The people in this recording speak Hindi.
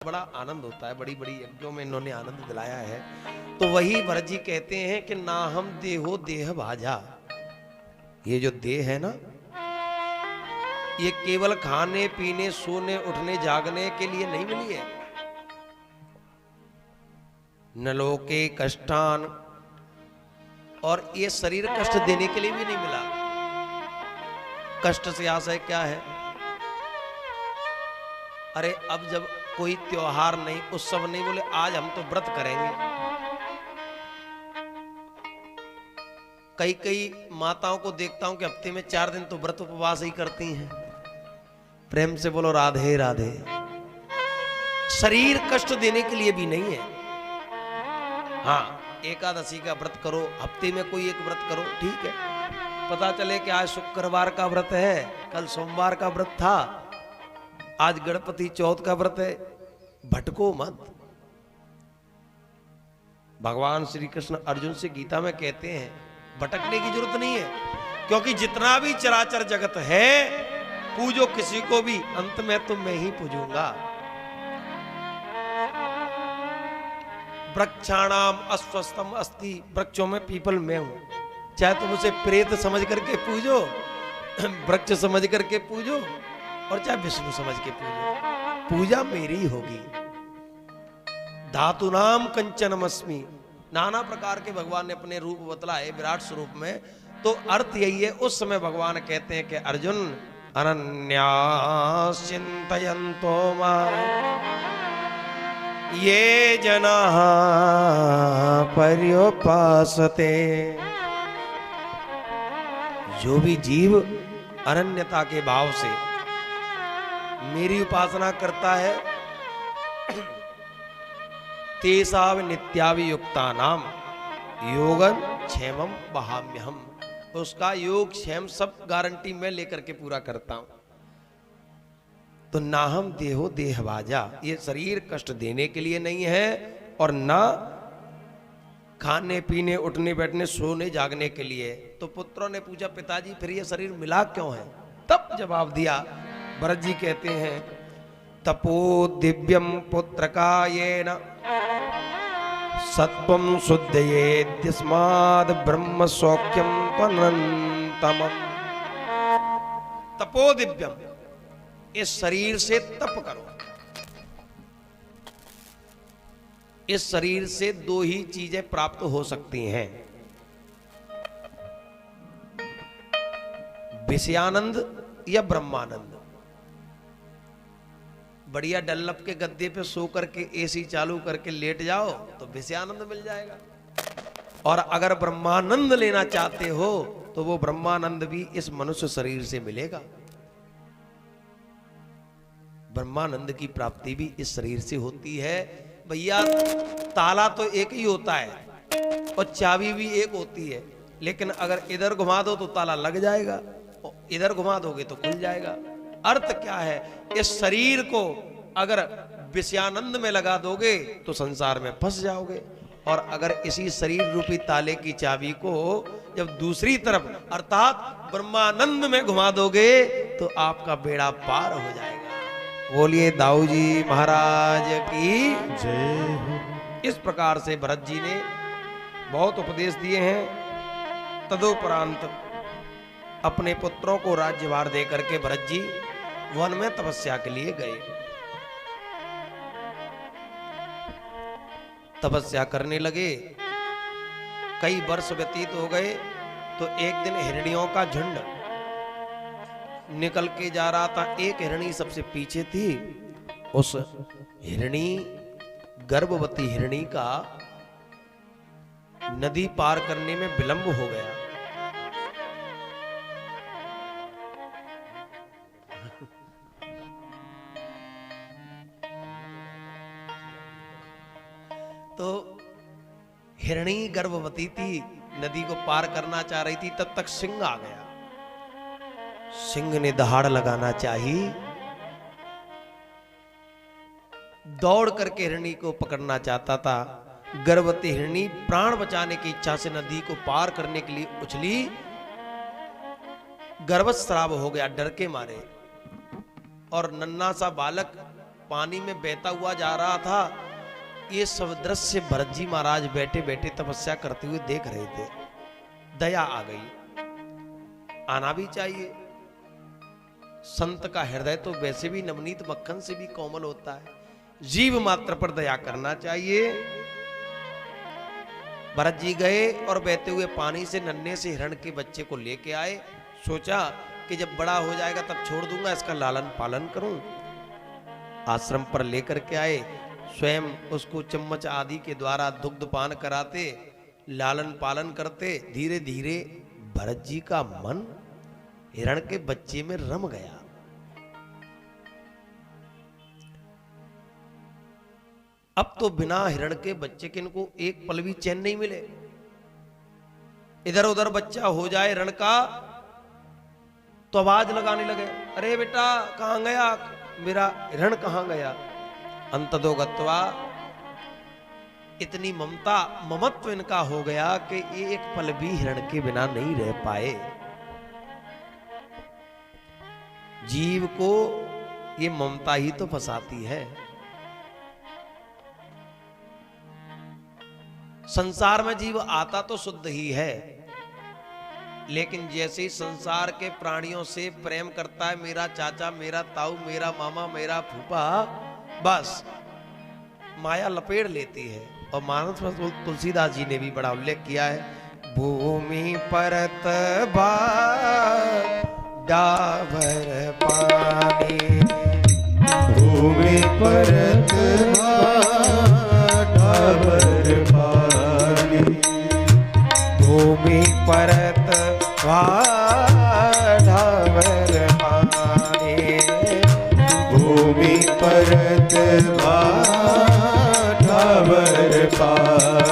बड़ा आनंद होता है, बड़ी बड़ी यज्ञों में इन्होंने आनंद दिलाया है। तो वही भरत जी कहते हैं कि ना हम देहो देह भाजा। ये जो देह है ना, ये केवल खाने पीने सोने उठने जागने के लिए नहीं मिली है। न लोके कष्टान, और ये शरीर कष्ट देने के लिए भी नहीं मिला। कष्ट से आशय क्या है? अरे अब जब कोई त्योहार नहीं, उत्सव नहीं, बोले आज हम तो व्रत करेंगे। कई कई माताओं को देखता हूं कि हफ्ते में 4 दिन तो व्रत उपवास ही करती हैं। प्रेम से बोलो राधे राधे। शरीर कष्ट देने के लिए भी नहीं है। हाँ, एकादशी का व्रत करो, हफ्ते में कोई एक व्रत करो, ठीक है। पता चले कि आज शुक्रवार का व्रत है, कल सोमवार का व्रत था, आज गणपति चौथ का व्रत है, भटको मत। भगवान श्री कृष्ण अर्जुन से गीता में कहते हैं भटकने की जरूरत नहीं है, क्योंकि जितना भी चराचर जगत है पूजो किसी को भी, अंत में तो मैं ही पूजूंगा। वृक्षाणाम अस्वस्थम अस्ति, वृक्षों में पीपल मैं हूं। चाहे तुम उसे प्रेत समझ करके पूजो, वृक्ष समझ करके पूजो, और चाहे विष्णु समझ के पूजो, पूजा मेरी होगी। धातुनाम कंचनमस्मि, नाना प्रकार के भगवान ने अपने रूप बतलाए विराट स्वरूप में। तो अर्थ यही है, उस समय भगवान कहते हैं कि अर्जुन अनन्यास चिन्तयन्तो मां ये जनाः पर्युपासते। जो भी जीव अनन्यता के भाव से मेरी उपासना करता है, तेसाव नित्याभियुक्तानाम योगन क्षेमम वहाम्यहम्, उसका योग क्षेम सब गारंटी मैं लेकर के पूरा करता हूं। तो ना हम देहो देहभाजा, ये शरीर कष्ट देने के लिए नहीं है, और ना खाने पीने उठने बैठने सोने जागने के लिए। तो पुत्रों ने पूछा पिताजी फिर ये शरीर मिला क्यों है? तब जवाब दिया भरत जी कहते हैं तपो दिव्यम पुत्रकायेन सत्वं शुद्धयेद्यस्माद् ब्रह्म सौख्यम त्वनन्तमम्। तपो दिव्यम, इस शरीर से तप करो। इस शरीर से 2 ही चीजें प्राप्त हो सकती हैं, विषयानंद या ब्रह्मानंद। बढ़िया डल्लप के गद्दे पे सो करके एसी चालू करके लेट जाओ तो विषयानंद मिल जाएगा। और अगर ब्रह्मानंद लेना चाहते हो तो वो ब्रह्मानंद भी इस मनुष्य शरीर से मिलेगा। ब्रह्मानंद की प्राप्ति भी इस शरीर से होती है। भैया ताला तो एक ही होता है और चाबी भी एक होती है, लेकिन अगर इधर घुमा दो तो ताला लग जाएगा, इधर घुमा दोगे तो खुल जाएगा। अर्थ क्या है? इस शरीर को अगर विषयानंद में लगा दोगे तो संसार में फंस जाओगे, और अगर इसी शरीर रूपी ताले की चाबी को जब दूसरी तरफ अर्थात ब्रह्मानंद में घुमा दोगे तो आपका बेड़ा पार हो जाएगा। बोलिए दाऊ जी महाराज की जय। इस प्रकार से भरत जी ने बहुत उपदेश दिए हैं। तदुपरांत अपने पुत्रों को राज्यभार देकर के भरत जी वन में तपस्या के लिए गए। तपस्या करने लगे, कई वर्ष व्यतीत हो गए। तो एक दिन हिरणियों का झुंड निकल के जा रहा था। एक हिरणी सबसे पीछे थी। उस हिरणी, गर्भवती हिरणी का नदी पार करने में विलंब हो गया। तो हिरणी गर्भवती थी, नदी को पार करना चाह रही थी, तब तक सिंह आ गया। सिंह ने दहाड़ लगाना चाहिए, दौड़ करके हिरणी को पकड़ना चाहता था। गर्भवती हिरणी प्राण बचाने की इच्छा से नदी को पार करने के लिए उछली, गर्भस्राव हो गया डर के मारे, और नन्हा सा बालक पानी में बहता हुआ जा रहा था। ये सब दृश्य भरत जी महाराज बैठे बैठे तपस्या करते हुए देख रहे थे। दया आ गई। आना भी चाहिए। संत का हृदय तो वैसे भी नवनीत मक्खन से भी कोमल होता है, जीव मात्र पर दया करना चाहिए। भरत जी गए और बहते हुए पानी से नन्हे से हिरण के बच्चे को लेके आए। सोचा कि जब बड़ा हो जाएगा तब छोड़ दूंगा, इसका लालन पालन करूं। आश्रम पर लेकर के आए, स्वयं उसको चम्मच आदि के द्वारा दुग्ध पान कराते, लालन पालन करते। धीरे धीरे भरत जी का मन हिरण के बच्चे में रम गया। अब तो बिना हिरण के बच्चे के इनको एक पल भी चैन नहीं मिले। इधर उधर बच्चा हो जाए हिरण का तो आवाज लगाने लगे, अरे बेटा कहां गया, मेरा हिरण कहां गया। अंततो गत्वा इतनी ममता ममत्व इनका हो गया कि ये एक पल भी हिरण के बिना नहीं रह पाए। जीव को ये ममता ही तो फंसाती है। संसार में जीव आता तो शुद्ध ही है, लेकिन जैसे ही संसार के प्राणियों से प्रेम करता है, मेरा चाचा, मेरा ताऊ, मेरा मामा, मेरा फूफा, बस माया लपेट लेती है। और मानस में तुलसीदास जी ने भी बड़ा उल्लेख किया है, भूमि परत डाबर पानी, भूमि परत डाबर पानी, भूमि परत डाबर पानी, भूमि परत डाबर पानी,